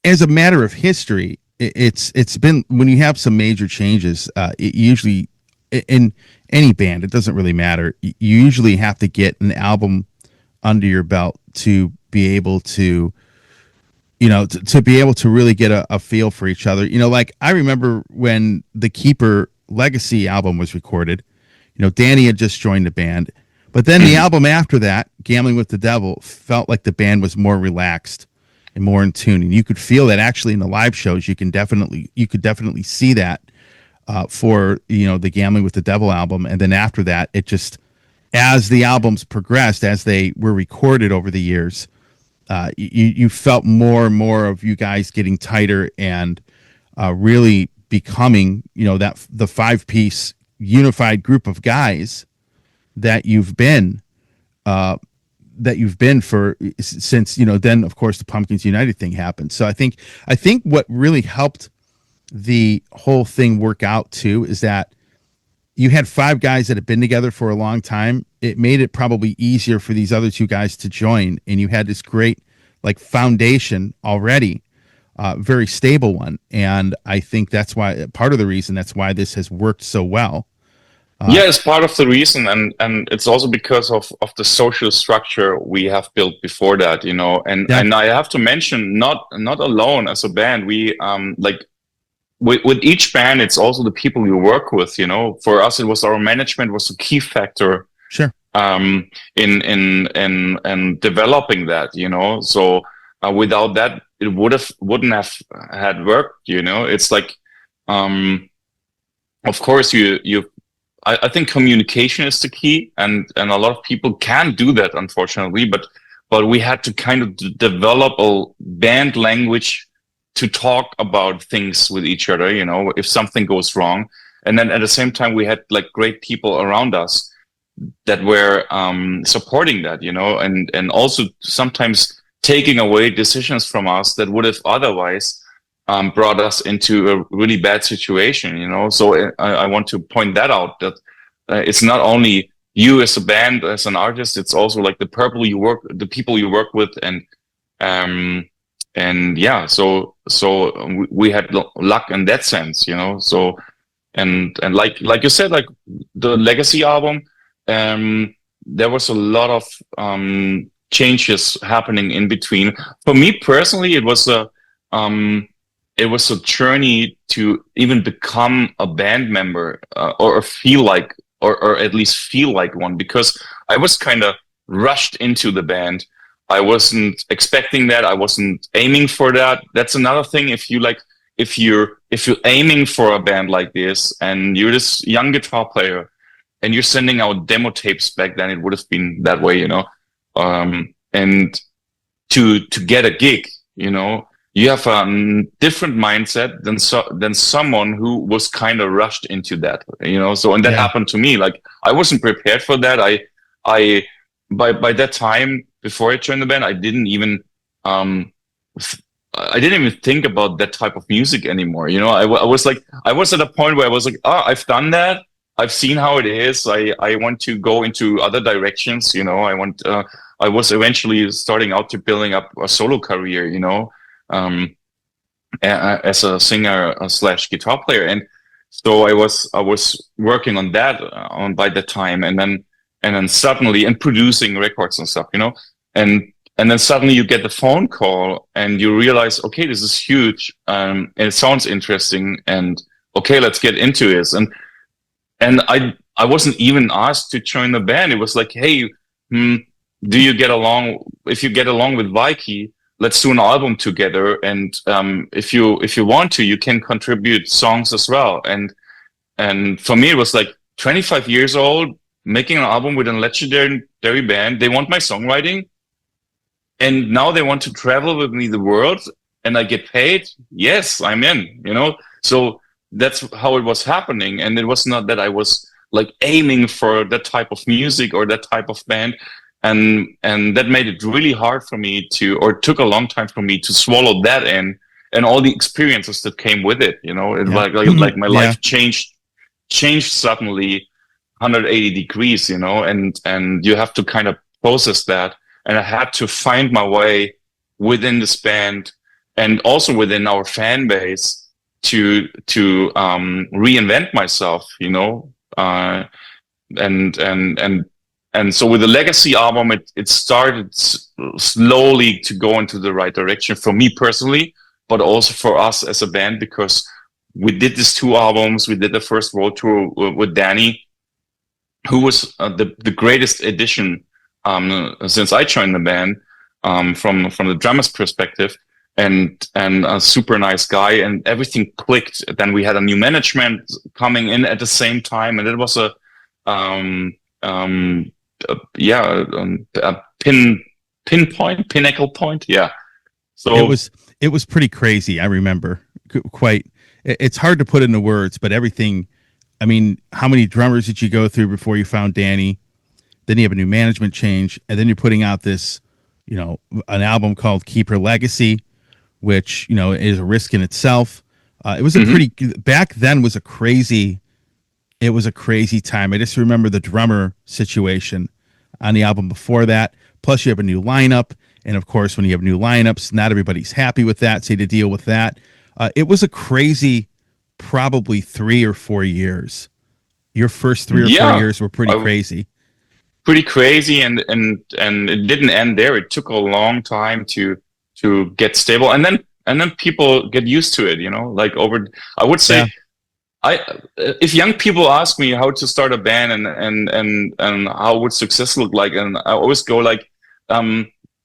as a matter of history, it's been when you have some major changes. It usually in any band, it doesn't really matter. You usually have to get an album under your belt to be able to to be able to really get a feel for each other. Like I remember when the Keeper Legacy album was recorded. Danny had just joined the band, but then the album after that, Gambling with the Devil, felt like the band was more relaxed and more in tune, and you could feel that actually in the live shows. You could definitely see that for the Gambling with the Devil album, and then after that, it just as the albums progressed, as they were recorded over the years, you felt more and more of you guys getting tighter and really becoming that the 5-piece unified group of guys that you've been for since then of course the Pumpkins United thing happened. So I think what really helped the whole thing work out too is that you had 5 guys that had been together for a long time. It made it probably easier for these other 2 guys to join, and you had this great like foundation already, very stable one. And I think that's why part of the reason that's why this has worked so well. Yeah, it's part of the reason, and it's also because of the social structure we have built before that, and I have to mention, not alone as a band, we like with each band, it's also the people you work with. For us, it was our management was a key factor. Sure. In developing that. So without that, it wouldn't have had worked. It's like, of course, I think communication is the key, and a lot of people can do that, unfortunately. But we had to kind of develop a band language to talk about things with each other. If something goes wrong, and then at the same time, we had like great people around us that were supporting that. And also sometimes taking away decisions from us that would have otherwise brought us into a really bad situation. So I want to point that out, that it's not only you as a band, as an artist, it's also like the people you work with, and yeah, so we had luck in that sense. So and like you said, like the Legacy album, there was a lot of changes happening in between. For me personally, it was a journey to even become a band member, or feel like, or at least feel like one, because I was kind of rushed into the band. I wasn't expecting that. I wasn't aiming for that. That's another thing. If you're aiming for a band like this, and you're this young guitar player, and you're sending out demo tapes, back then it would have been that way, and to get a gig, you have a different mindset than someone who was kind of rushed into that, So, and that happened to me. Like, I wasn't prepared for that. I by that time, before I joined the band, I didn't even think about that type of music anymore. I was at a point where I was like, I've done that. I've seen how it is. I want to go into other directions. I was eventually starting out to building up a solo career, as a singer slash guitar player. And so I was working on that by the time, and then suddenly, and producing records and stuff, and then suddenly you get the phone call and you realize, okay, this is huge, and it sounds interesting, and okay, let's get into this. And I wasn't even asked to join the band. It was like, hey, do you get along? If you get along with Vicky, let's do an album together. And if you want to, you can contribute songs as well. And for me, it was like 25 years old, making an album with a legendary band. They want my songwriting, and now they want to travel with me the world, and I get paid. Yes, I'm in. So that's how it was happening. And it was not that I was like aiming for that type of music or that type of band. And that made it really hard for me took a long time for me to swallow that in, and all the experiences that came with it. Like my life changed suddenly 180 degrees, and you have to kind of process that. And I had to find my way within this band and also within our fan base to reinvent myself, and so with the Legacy album, it started slowly to go into the right direction for me personally, but also for us as a band, because we did these 2 albums. We did the first world tour with Danny, who was the greatest addition since I joined the band, from the drummer's perspective, and a super nice guy, and everything clicked. Then we had a new management coming in at the same time, and it was a pinnacle point. Yeah. So it was pretty crazy. I remember quite. It's hard to put into words, but everything. I mean, how many drummers did you go through before you found Danny? Then you have a new management change, and then you're putting out this, an album called Keep Her Legacy, which is a risk in itself. It was a pretty back then was a crazy. It was a crazy time. I just remember the drummer situation on the album before that. Plus, you have a new lineup. And of course, when you have new lineups, not everybody's happy with that. So you had to deal with that. It was a crazy, probably 3 or 4 years. Your first 3 or 4 years were pretty crazy. Pretty crazy. And it didn't end there. It took a long time to get stable. And then people get used to it, I would say, if young people ask me how to start a band and how would success look like, and I always go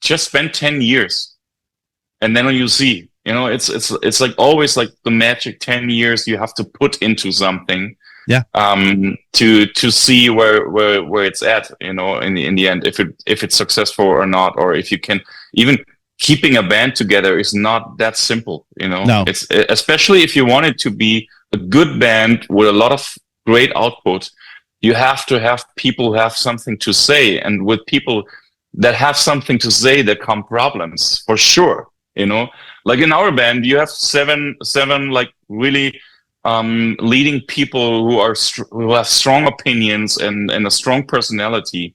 just spend 10 years, and then you see, it's like always like the magic 10 years you have to put into something, to see where it's at, in the end, if it's successful or not, or if you can even. Keeping a band together is not that simple, No. It's especially if you want it to be a good band with a lot of great output. You have to have people who have something to say, and with people that have something to say, there come problems for sure. Like in our band, you have seven like really leading people who have strong opinions and a strong personality.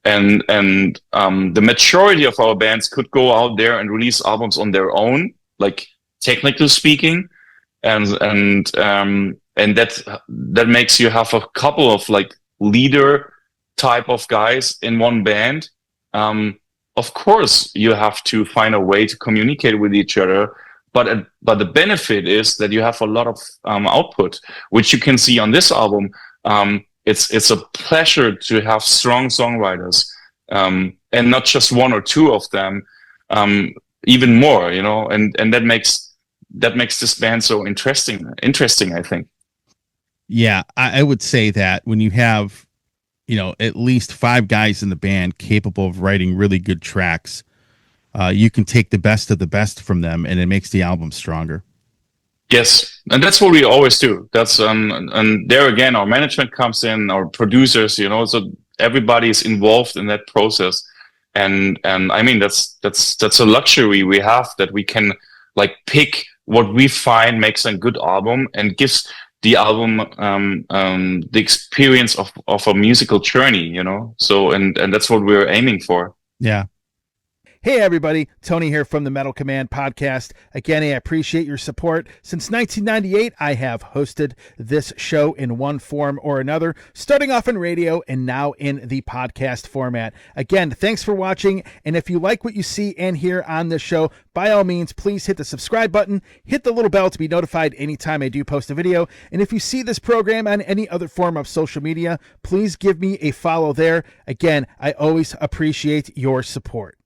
And the majority of our bands could go out there and release albums on their own, like technically speaking, and that makes you have a couple of like leader type of guys in one band. Of course, you have to find a way to communicate with each other, but the benefit is that you have a lot of output, which you can see on this album. It's a pleasure to have strong songwriters, and not just 1 or 2 of them, even more, and that makes this band so interesting, I think. Yeah, I would say that when you have, at least 5 guys in the band capable of writing really good tracks, you can take the best of the best from them, and it makes the album stronger. Yes, and that's what we always do. That's and there again, our management comes in, our producers, so everybody is involved in that process, and I mean that's a luxury we have, that we can like pick what we find makes a good album and gives the album the experience of a musical journey, So and that's what we're aiming for. Yeah. Hey everybody, Tony here from the Metal Command podcast. Again, I appreciate your support. Since 1998, I have hosted this show in one form or another, starting off in radio and now in the podcast format. Again, thanks for watching, and if you like what you see and hear on this show, by all means, please hit the subscribe button, hit the little bell to be notified anytime I do post a video, and if you see this program on any other form of social media, please give me a follow there. Again, I always appreciate your support.